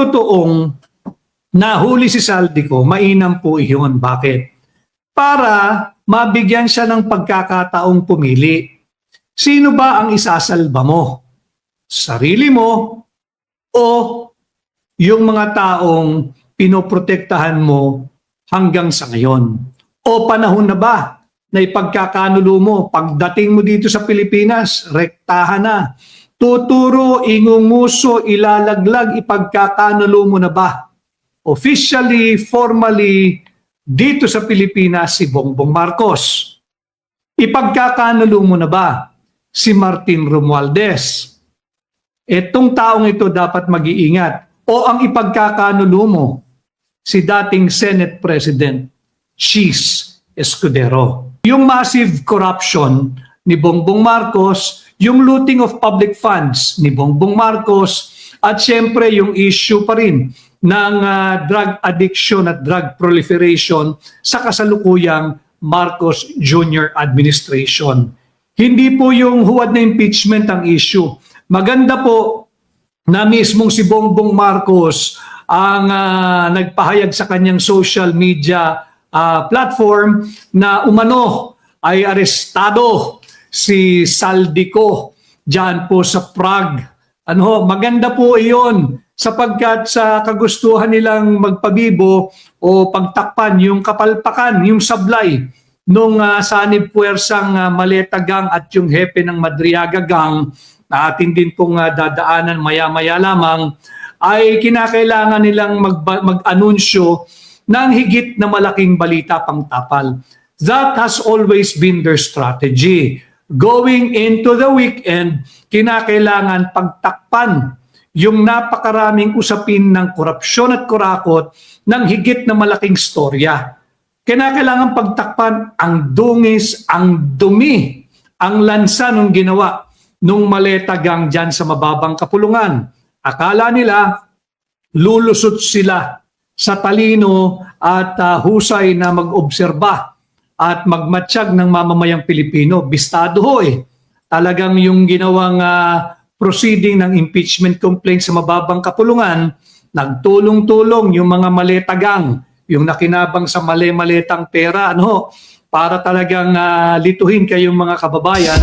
totoong nahuli si Saldico, mainam po iyon. Bakit? Para mabigyan siya ng pagkakataong pumili. Sino ba ang isasalba mo? Sarili mo o yung mga taong pinoprotektahan mo hanggang sa ngayon? O panahon na ba na ipagkakanulo mo pagdating mo dito sa Pilipinas, rektahan na, tuturo, ingunguso, ilalaglag, ipagkakanulo mo na ba? Officially, formally, dito sa Pilipinas si Bongbong Marcos. Ipagkakanulo mo na ba si Martin Romualdez? Etong taong ito dapat mag-iingat. O ang ipagkakanulo mo si dating Senate President Chis Escudero. Yung massive corruption ni Bongbong Marcos, yung looting of public funds ni Bongbong Marcos, at syempre yung issue pa rin ng drug addiction at drug proliferation sa kasalukuyang Marcos Jr. administration. Hindi po yung huwad na impeachment ang issue. Maganda po na mismong si Bongbong Marcos ang nagpahayag sa kanyang social media platform na umano ay arestado si Saldico diyan po sa Prague. Maganda po iyon sapagkat sa kagustuhan nilang magpabibo o pagtakpan yung kapalpakan, yung sablay nung sanib puwersang Maleta Gang at yung hepe ng Madriaga Gang na atin din pong dadaanan maya-maya lamang, ay kinakailangan nilang mag-anunsyo ng higit na malaking balita pangtapal. That has always been their strategy. Going into the weekend, kinakailangan pagtakpan yung napakaraming usapin ng korupsyon at kurakot ng higit na malaking storya. Kinakailangan pagtakpan ang dungis, ang dumi, ang lansa nung ginawa nung Maleta Gang dyan sa mababang kapulungan. Akala nila lulusot sila sa talino at husay na mag-obserba at magmatsyag ng mamamayang Pilipino. Bistado ho eh. Talagang yung ginawang proceeding ng impeachment complaint sa mababang kapulungan, nagtulong-tulong yung mga Maleta Gang, yung nakinabang sa mali-maletang pera, para talagang lituhin kayong mga kababayan.